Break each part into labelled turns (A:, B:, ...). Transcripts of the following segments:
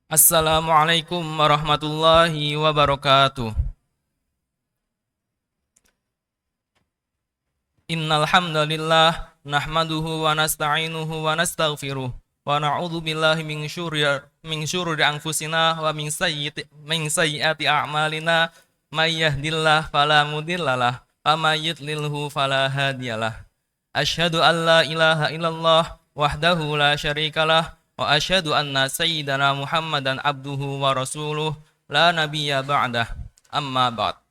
A: Assalamualaikum warahmatullahi wabarakatuh. Innal hamdalillah nahmaduhu wa nasta'inuhu wa nastaghfiruh wa na'udzu billahi min syururi anfusina wa min sayyiati a'malina may yahdihillahu fala mudhillalah wa may yudlilhu fala hadiyalah. Asyhadu an la ilaha illallah wahdahu la syarikalah wa asyhadu anna sayyidana Muhammadan abduhu wa rasuluh la nabiyya ba'dah. Amma ba'd.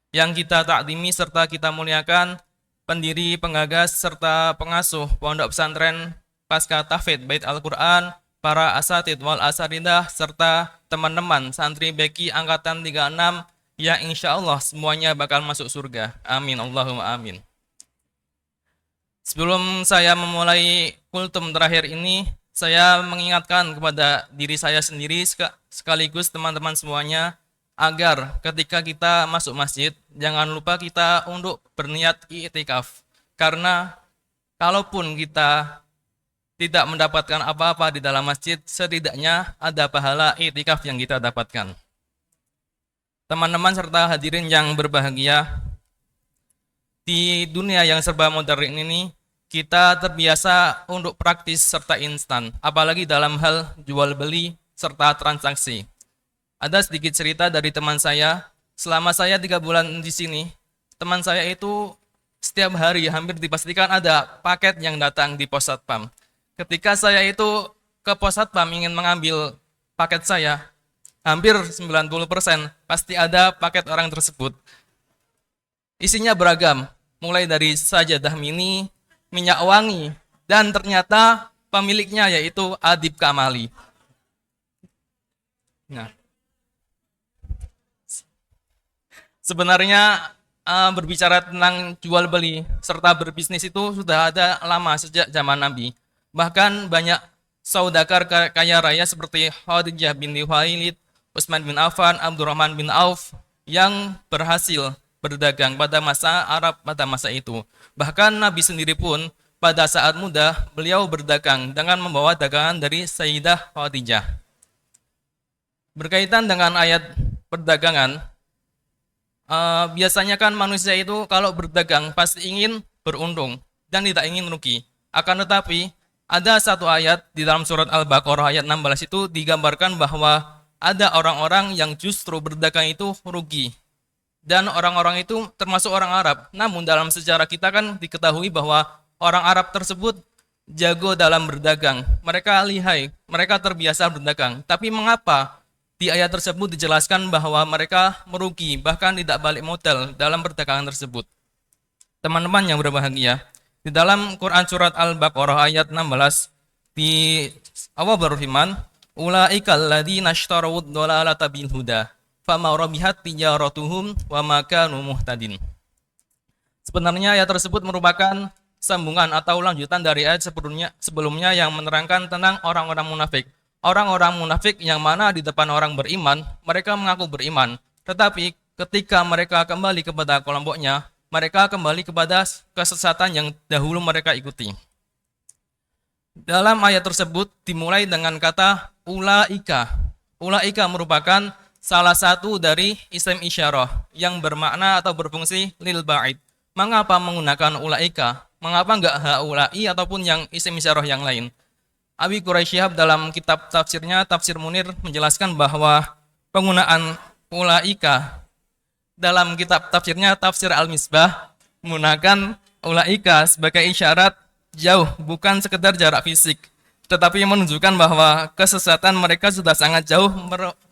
A: Yang kita takdimi serta kita muliakan pendiri, penggagas serta pengasuh Pondok Pesantren Pasca Tahfidz Bait Al-Qur'an, para asatidz wal asatidzah serta teman-teman santri Beki angkatan 36 yang insya Allah semuanya bakal masuk surga. Amin Allahumma amin. Sebelum saya memulai kultum terakhir ini, saya mengingatkan kepada diri saya sendiri sekaligus teman-teman semuanya agar ketika kita masuk masjid, jangan lupa kita untuk berniat i'tikaf. Karena kalaupun kita tidak mendapatkan apa-apa di dalam masjid, setidaknya ada pahala i'tikaf yang kita dapatkan. Teman-teman serta hadirin yang berbahagia, di dunia yang serba modern ini, kita terbiasa untuk praktis serta instan, apalagi dalam hal jual beli serta transaksi. Ada sedikit cerita dari teman saya. Selama saya 3 bulan di sini, teman saya itu setiap hari hampir dipastikan ada paket yang datang di pos satpam. Ketika saya itu ke pos satpam ingin mengambil paket saya, hampir 90% pasti ada paket orang tersebut. Isinya beragam, mulai dari sajadah mini, minyak wangi, dan ternyata pemiliknya yaitu Adib Kamali. Nah, sebenarnya berbicara tentang jual beli serta berbisnis itu sudah ada lama sejak zaman Nabi. Bahkan banyak saudagar kaya raya seperti Khadijah binti Khuwailid, Utsman bin Affan, Abdurrahman bin Auf yang berhasil berdagang pada masa Arab pada masa itu. Bahkan Nabi sendiri pun pada saat muda beliau berdagang dengan membawa dagangan dari Sayyidah Khadijah. Berkaitan dengan ayat perdagangan, biasanya kan manusia itu kalau berdagang pasti ingin beruntung dan tidak ingin rugi. Akan tetapi ada satu ayat di dalam surat Al-Baqarah ayat 16 itu digambarkan bahwa ada orang-orang yang justru berdagang itu rugi. Dan orang-orang itu termasuk orang Arab. Namun dalam sejarah kita kan diketahui bahwa orang Arab tersebut jago dalam berdagang. Mereka lihai, mereka terbiasa berdagang. Tapi mengapa di ayat tersebut dijelaskan bahwa mereka merugi, bahkan tidak balik modal dalam perdagangan tersebut? Teman-teman yang berbahagia, di dalam Quran surat Al-Baqarah ayat 16, di awal berfirman, ulaikal ladzina ishtarawud dhalalata bil huda, fama rabihat tijaratuhum wa ma kanu muhtadin. Sebenarnya ayat tersebut merupakan sambungan atau lanjutan dari ayat sebelumnya yang menerangkan tentang orang-orang munafik. Orang-orang munafik yang mana di depan orang beriman, mereka mengaku beriman. Tetapi ketika mereka kembali kepada kelompoknya, mereka kembali kepada kesesatan yang dahulu mereka ikuti. Dalam ayat tersebut dimulai dengan kata ulaika. Ulaika merupakan salah satu dari isim isyarah yang bermakna atau berfungsi lil ba'id. Mengapa menggunakan ulaika? Mengapa enggak haulai ataupun yang isim isyarah yang lain? Abi Quraisyihab dalam kitab tafsirnya, Tafsir Munir, menjelaskan bahwa penggunaan ulaika dalam kitab tafsirnya, Tafsir Al-Misbah, menggunakan ulaika sebagai isyarat jauh, bukan sekedar jarak fisik, tetapi menunjukkan bahwa kesesatan mereka sudah sangat jauh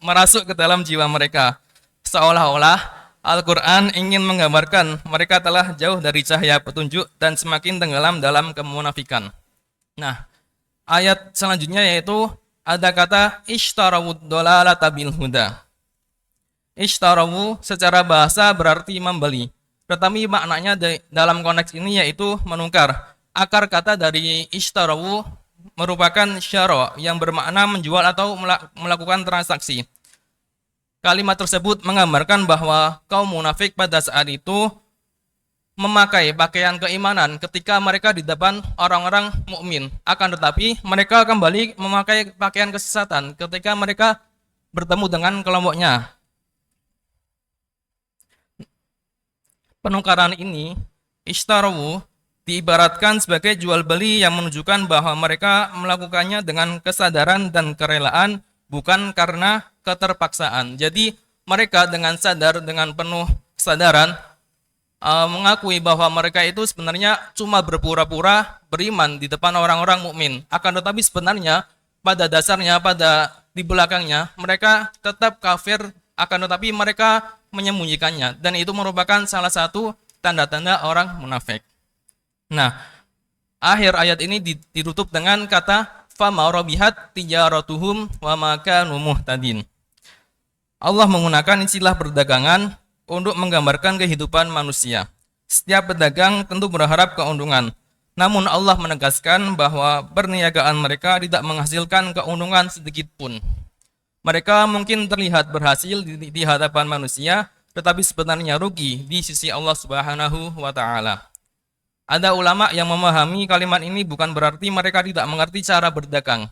A: merasuk ke dalam jiwa mereka. Seolah-olah Al-Quran ingin menggambarkan mereka telah jauh dari cahaya petunjuk dan semakin tenggelam dalam kemunafikan. Nah, ayat selanjutnya yaitu ada kata ishtarawud dhalalata bil huda. Ishtarawu secara bahasa berarti membeli, tetapi maknanya dalam konteks ini yaitu menukar. Akar kata dari ishtarawu merupakan syara yang bermakna menjual atau melakukan transaksi. Kalimat tersebut menggambarkan bahwa kaum munafik pada saat itu memakai pakaian keimanan ketika mereka di depan orang-orang mukmin. Akan tetapi mereka kembali memakai pakaian kesesatan ketika mereka bertemu dengan kelompoknya. Penukaran ini ishtaru diibaratkan sebagai jual beli yang menunjukkan bahwa mereka melakukannya dengan kesadaran dan kerelaan, bukan karena keterpaksaan. Jadi mereka dengan sadar, dengan penuh kesadaran mengakui bahwa mereka itu sebenarnya cuma berpura-pura beriman di depan orang-orang mukmin. Akan tetapi sebenarnya pada dasarnya, di belakangnya mereka tetap kafir, akan tetapi mereka menyembunyikannya, dan itu merupakan salah satu tanda-tanda orang munafik. Nah, akhir ayat ini ditutup dengan kata fama rabihat tijaratuhum wa ma kanu muhtadin. Allah menggunakan istilah perdagangan untuk menggambarkan kehidupan manusia. Setiap pedagang tentu berharap keuntungan. Namun Allah menegaskan bahwa perniagaan mereka tidak menghasilkan keuntungan sedikit pun. Mereka mungkin terlihat berhasil di hadapan manusia, tetapi sebenarnya rugi di sisi Allah Subhanahu wa Ta'ala. Ada ulama yang memahami kalimat ini bukan berarti mereka tidak mengerti cara berdagang,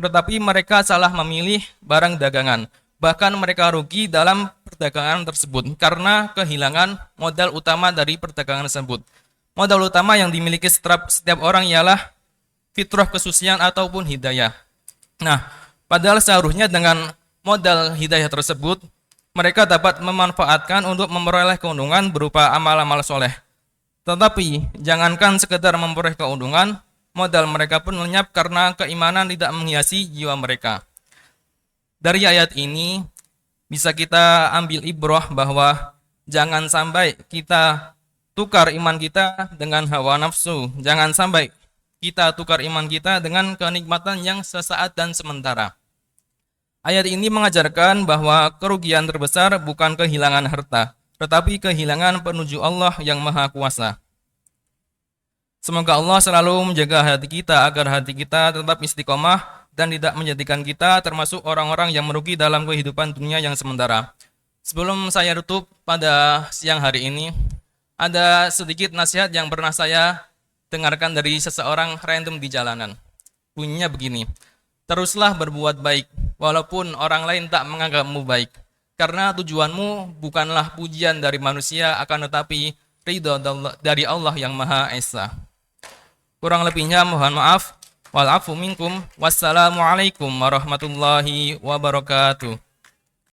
A: tetapi mereka salah memilih barang dagangan. Bahkan mereka rugi dalam perdagangan tersebut karena kehilangan modal utama dari perdagangan tersebut. Modal utama yang dimiliki setiap orang ialah fitrah kesucian ataupun hidayah. Nah, padahal seharusnya dengan modal hidayah tersebut, mereka dapat memanfaatkan untuk memperoleh keuntungan berupa amal-amal soleh. Tetapi, jangankan sekedar memperoleh keuntungan, modal mereka pun lenyap karena keimanan tidak menghiasi jiwa mereka. Dari ayat ini bisa kita ambil ibrah bahwa jangan sampai kita tukar iman kita dengan hawa nafsu. Jangan sampai kita tukar iman kita dengan kenikmatan yang sesaat dan sementara. Ayat ini mengajarkan bahwa kerugian terbesar bukan kehilangan harta, tetapi kehilangan penuju Allah yang Maha Kuasa. Semoga Allah selalu menjaga hati kita agar hati kita tetap istiqomah dan tidak menjadikan kita termasuk orang-orang yang merugi dalam kehidupan dunia yang sementara. Sebelum saya tutup pada siang hari ini, ada sedikit nasihat yang pernah saya dengarkan dari seseorang random di jalanan. Bunyinya begini, teruslah berbuat baik, walaupun orang lain tak menganggapmu baik. Karena tujuanmu bukanlah pujian dari manusia, akan tetapi ridho dari Allah yang Maha Esa. Kurang lebihnya mohon maaf. Wal afu minkum. Wassalamualaikum warahmatullahi wabarakatuh.